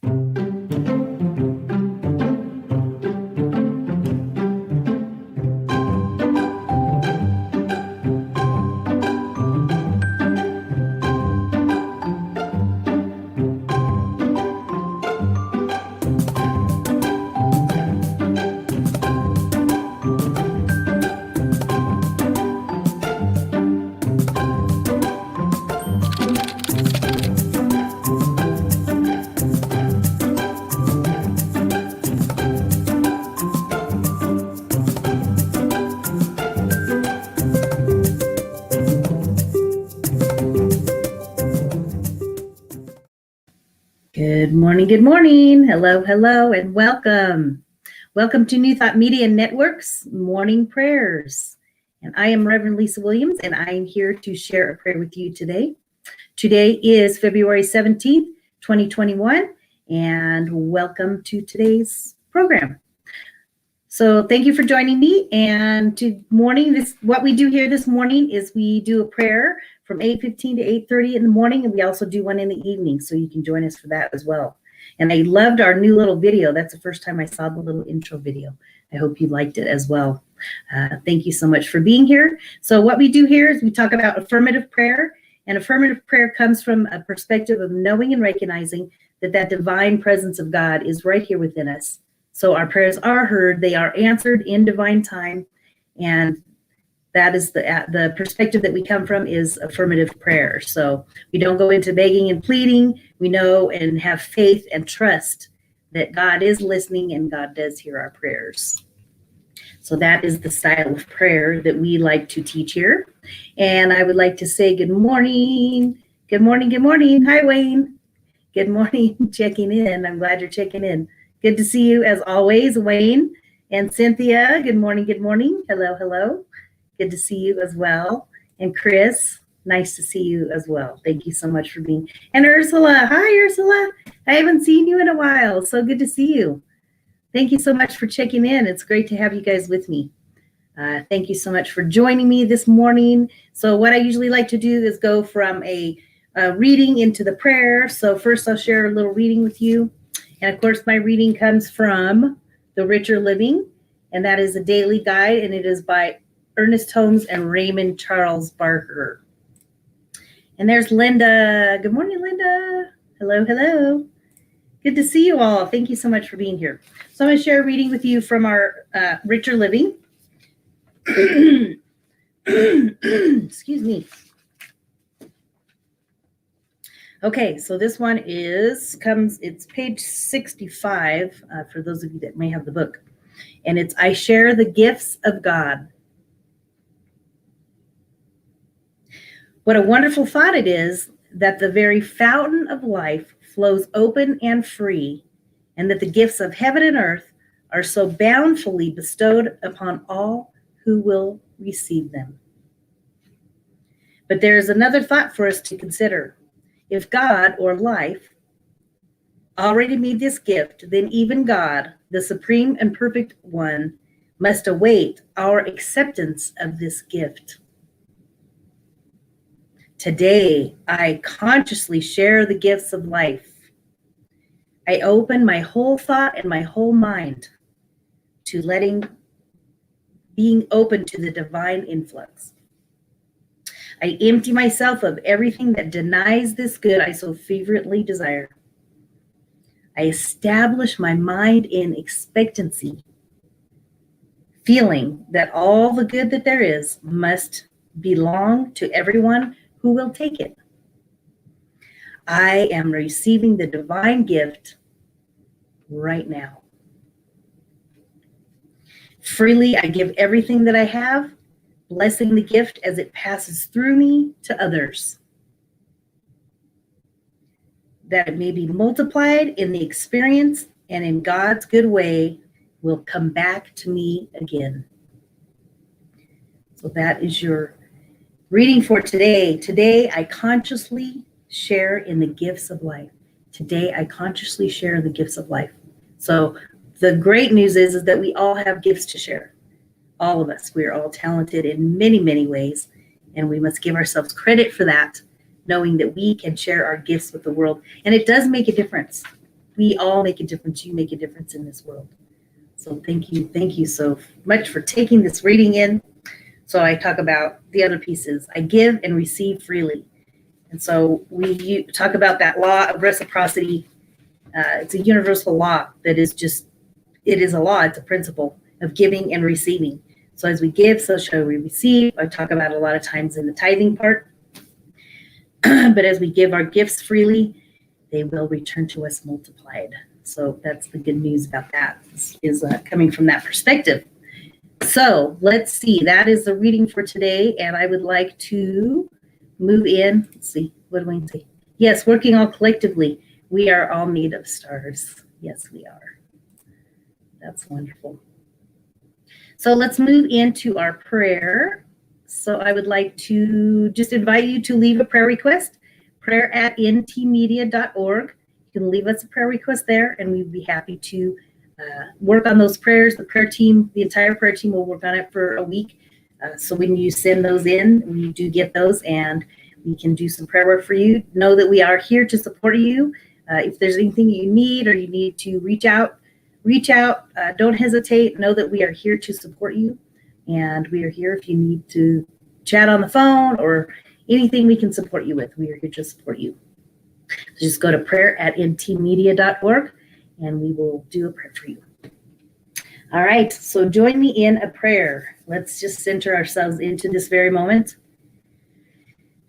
Good morning, good morning. Hello, hello, and welcome. Welcome to New Thought Media Network's Morning Prayers. And I am Reverend Lisa Williams, and I am here to share a prayer with you today. Today is February 17th, 2021, and welcome to today's program. So thank you for joining me. And what we do here this morning is we do a prayer from 8:15 to 8:30 in the morning, and we also do one in the evening, so you can join us for that as well. And I loved our new little video. That's the first time I saw the little intro video. I hope you liked it as well. Thank you so much for being here. So what we do here is we talk about affirmative prayer, and affirmative prayer comes from a perspective of knowing and recognizing that divine presence of God is right here within us. So our prayers are heard, they are answered in divine time, and that is the perspective that we come from is affirmative prayer. So we don't go into begging and pleading. We know and have faith and trust that God is listening and God does hear our prayers. So that is the style of prayer that we like to teach here. And I would like to say good morning. Good morning, good morning. Hi, Wayne. Good morning, checking in. I'm glad you're checking in. Good to see you as always, Wayne and Cynthia. Good morning, good morning. Hello, hello. Good to see you as well. And Chris, nice to see you as well. Thank you so much for being. And Ursula, hi Ursula. I haven't seen you in a while. So good to see you. Thank you so much for checking in. It's great to have you guys with me. Thank you so much for joining me this morning. So what I usually like to do is go from a reading into the prayer. So first I'll share a little reading with you. And of course, my reading comes from The Richer Living, and that is a daily guide, and it is by Ernest Holmes and Raymond Charles Barker. And there's Linda. Good morning, Linda. Hello, hello. Good to see you all. Thank you so much for being here. So I'm going to share a reading with you from our Richer Living. Excuse me. Okay, so this one it's page 65 for those of you that may have the book. And it's I Share the Gifts of God. What a wonderful thought it is that the very fountain of life flows open and free, and that the gifts of heaven and earth are so bountifully bestowed upon all who will receive them. But there is another thought for us to consider. If God, or life, already made this gift, then even God, the supreme and perfect one, must await our acceptance of this gift. Today, I consciously share the gifts of life. I open my whole thought and my whole mind to being open to the divine influx. I empty myself of everything that denies this good I so fervently desire. I establish my mind in expectancy, feeling that all the good that there is must belong to everyone who will take it. I am receiving the divine gift right now. Freely, I give everything that I have, blessing the gift as it passes through me to others, that it may be multiplied in the experience and in God's good way will come back to me again. So that is your reading for today. Today, I consciously share in the gifts of life. Today, I consciously share the gifts of life. So the great news is that we all have gifts to share. All of us, we are all talented in many, many ways, and we must give ourselves credit for that, knowing that we can share our gifts with the world. And it does make a difference. we all make a difference. You make a difference in this world. So thank you so much for taking this reading in. So I talk about the other pieces. I give and receive freely. And so we talk about that law of reciprocity. It's a universal law that is just, it is a law, it's a principle of giving and receiving. So as we give, so shall we receive. I talk about it a lot of times in the tithing part. But as we give our gifts freely, they will return to us multiplied. So that's the good news about that, is coming from that perspective. So let's see, that is the reading for today. And I would like to move in. Let's see, what do we say? Yes, working all collectively. We are all made of stars. Yes, we are. That's wonderful. So let's move into our prayer. So I would like to just invite you to leave a prayer request, prayer@ntmedia.org. You can leave us a prayer request there, and we'd be happy to work on those prayers. The prayer team, the entire prayer team will work on it for a week. So when you send those in, we do get those, and we can do some prayer work for you. Know that we are here to support you. If there's anything you need or you need to reach out. Don't hesitate. Know that we are here to support you, and we are here if you need to chat on the phone or anything we can support you with. We are here to support you. So just go to prayer@ntmedia.org, and we will do a prayer for you. All right, so join me in a prayer. Let's just center ourselves into this very moment.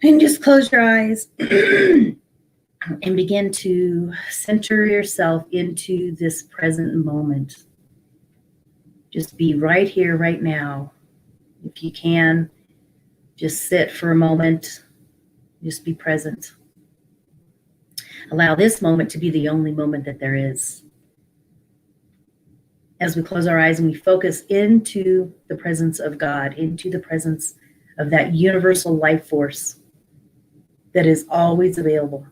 And just close your eyes and begin to center yourself into this present moment. Just be right here, right now. If you can, just sit for a moment. Just be present. Allow this moment to be the only moment that there is. As we close our eyes and we focus into the presence of God, into the presence of that universal life force that is always available.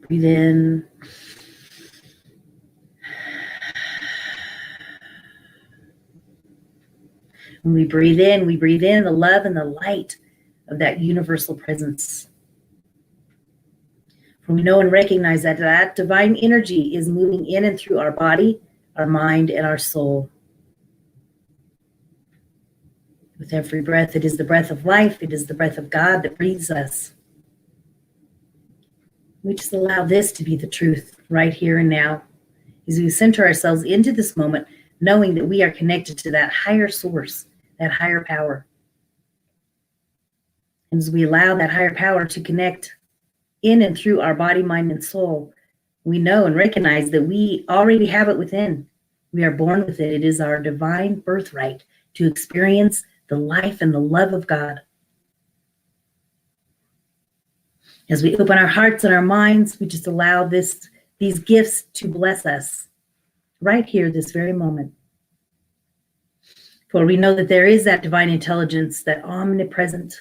Breathe in. When we breathe in the love and the light of that universal presence. For we know and recognize that that divine energy is moving in and through our body, our mind, and our soul. With every breath, it is the breath of life. It is the breath of God that breathes us. We just allow this to be the truth right here and now. As we center ourselves into this moment, knowing that we are connected to that higher source, that higher power. And as we allow that higher power to connect in and through our body, mind, and soul, we know and recognize that we already have it within. We are born with it. It is our divine birthright to experience the life and the love of God. As we open our hearts and our minds, we just allow these gifts to bless us right here, this very moment. For we know that there is that divine intelligence, that omnipresent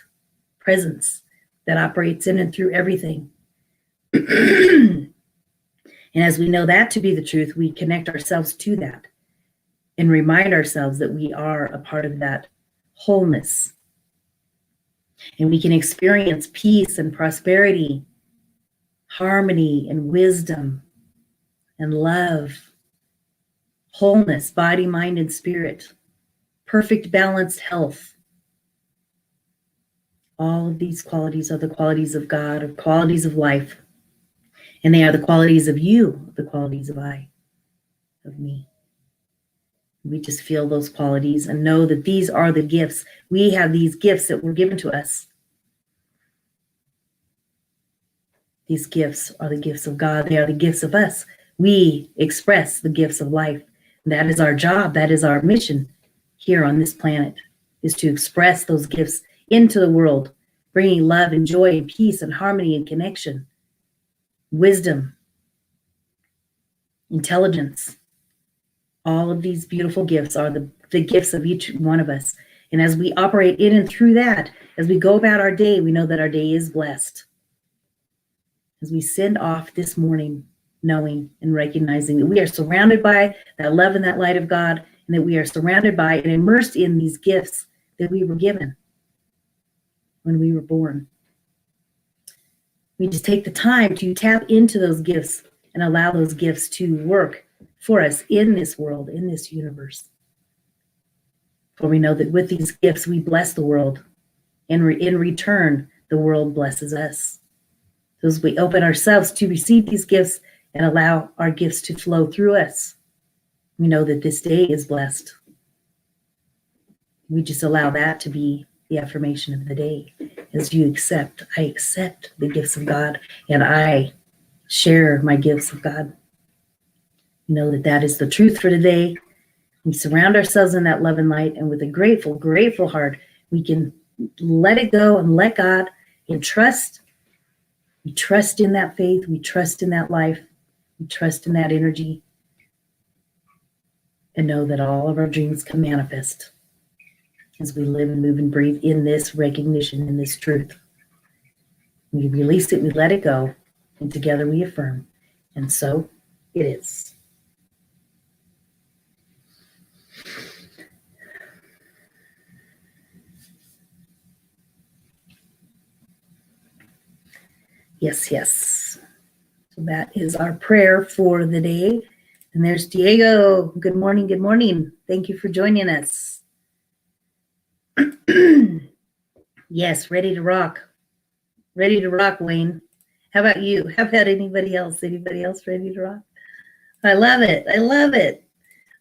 presence that operates in and through everything. And as we know that to be the truth, we connect ourselves to that and remind ourselves that we are a part of that wholeness. And we can experience peace and prosperity, harmony and wisdom and love, wholeness, body, mind, and spirit, perfect balanced health. All of these qualities are the qualities of God, or qualities of life. And they are the qualities of you, the qualities of I, of me. We just feel those qualities and know that these are the gifts. We have these gifts that were given to us. These gifts are the gifts of God. They are the gifts of us. We express the gifts of life. That is our job. That is our mission here on this planet, is to express those gifts into the world, bringing love and joy and peace and harmony and connection, wisdom, intelligence. All of these beautiful gifts are the gifts of each one of us. And as we operate in and through that, as we go about our day, we know that our day is blessed. As we send off this morning, knowing and recognizing that we are surrounded by that love and that light of God, and that we are surrounded by and immersed in these gifts that we were given when we were born. We just take the time to tap into those gifts and allow those gifts to work for us in this world, in this universe. For we know that with these gifts, we bless the world. And in return, the world blesses us. So as we open ourselves to receive these gifts and allow our gifts to flow through us, we know that this day is blessed. We just allow that to be the affirmation of the day. As you accept, I accept the gifts of God, and I share my gifts of God. We know that that is the truth for today. We surround ourselves in that love and light, and with a grateful, grateful heart, we can let it go and let God and trust. We trust in that faith. We trust in that life. We trust in that energy, and know that all of our dreams can manifest as we live and move and breathe in this recognition, in this truth. We release it, we let it go, and together we affirm. And so it is. Yes, yes. So that is our prayer for the day. And there's Diego. Good morning, good morning. Thank you for joining us. Yes, ready to rock. Ready to rock, Wayne. How about you? How about anybody else? Anybody else ready to rock? I love it. I love it.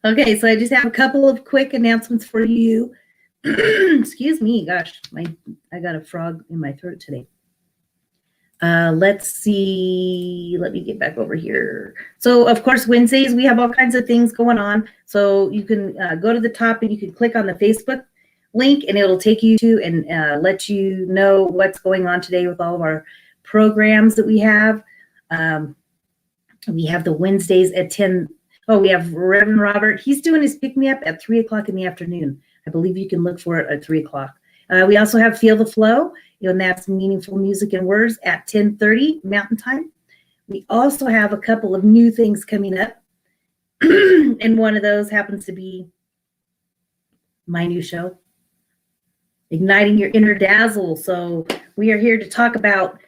Okay, so I just have a couple of quick announcements for you. Excuse me. Gosh, I got a frog in my throat today. Let's see. Let me get back over here. So, of course, Wednesdays, we have all kinds of things going on. So you can go to the top and you can click on the Facebook link, and it'll take you to and let you know what's going on today with all of our programs that we have. We have the Wednesdays at 10. Oh, we have Reverend Robert. He's doing his pick-me-up at 3 o'clock in the afternoon. I believe you can look for it at 3 o'clock. We also have Feel the Flow, and that's meaningful music and words at 10:30 Mountain Time. We also have a couple of new things coming up, and one of those happens to be my new show, Igniting Your Inner Dazzle. So we are here to talk about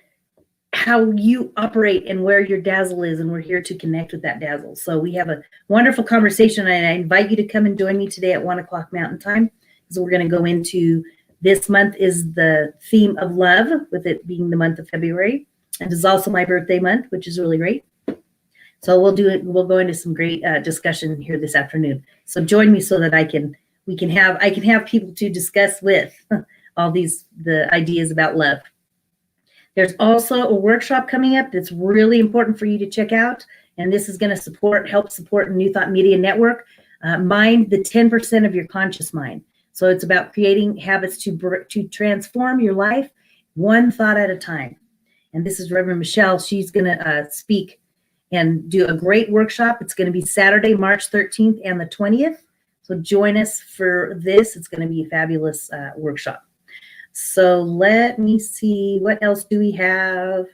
how you operate and where your dazzle is, and we're here to connect with that dazzle. So we have a wonderful conversation, and I invite you to come and join me today at 1 o'clock Mountain Time, because we're going to go into this month is the theme of love, with it being the month of February, and it's also my birthday month, which is really great. So we'll go into some great discussion here this afternoon. So join me so that I can have people to discuss with all the ideas about love. There's also a workshop coming up that's really important for you to check out, and this is going to help support New Thought Media Network. Mind the 10% of your conscious mind. So it's about creating habits to transform your life one thought at a time. And this is Reverend Michelle. She's going to speak and do a great workshop. It's going to be Saturday, March 13th and the 20th. So join us for this. It's going to be a fabulous workshop. So let me see. What else do we have?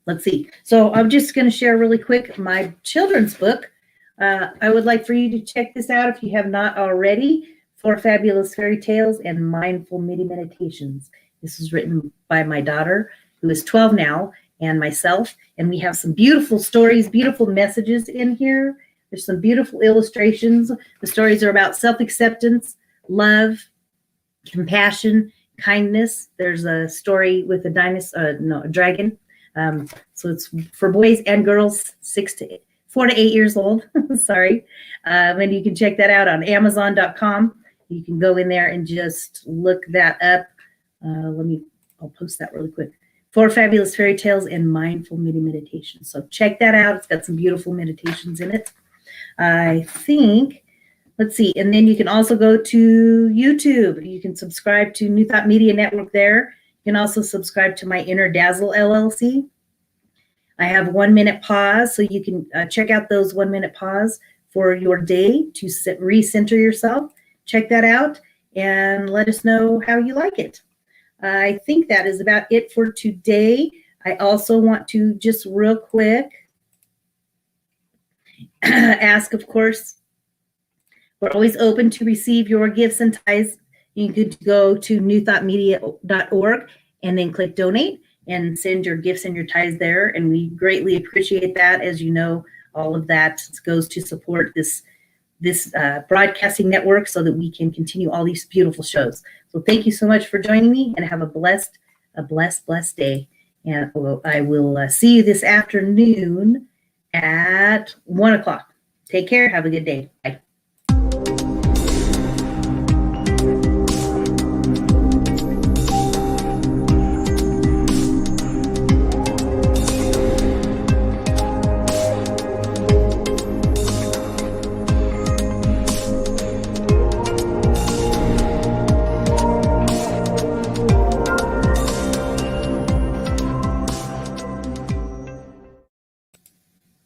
Let's see. So I'm just going to share really quick my children's book. I would like for you to check this out if you have not already. 4 Fabulous Fairy Tales and Mindful Midi Meditations. This is written by my daughter, who is 12 now, and myself. And we have some beautiful stories, beautiful messages in here. There's some beautiful illustrations. The stories are about self-acceptance, love, compassion, kindness. There's a story with a dragon. So it's for boys and girls, 4 to 8 years old. Sorry. And you can check that out on Amazon.com. You can go in there and just look that up. I'll post that really quick. 4 Fabulous Fairy Tales and Mindful Midi Meditation. So check that out. It's got some beautiful meditations in it. I think, let's see. And then you can also go to YouTube. You can subscribe to New Thought Media Network there. You can also subscribe to my Inner Dazzle LLC. I have 1 minute pause, so you can check out those 1 minute pause for your day to recenter yourself. Check that out and let us know how you like it. I think that is about it for today. I also want to just real quick ask, of course, we're always open to receive your gifts and ties. You could go to newthoughtmedia.org and then click donate and send your gifts and your tithes there. And we greatly appreciate that. As you know, all of that goes to support this broadcasting network so that we can continue all these beautiful shows. So thank you so much for joining me, and have a blessed day. And I will see you this afternoon at 1 o'clock. Take care. Have a good day. Bye.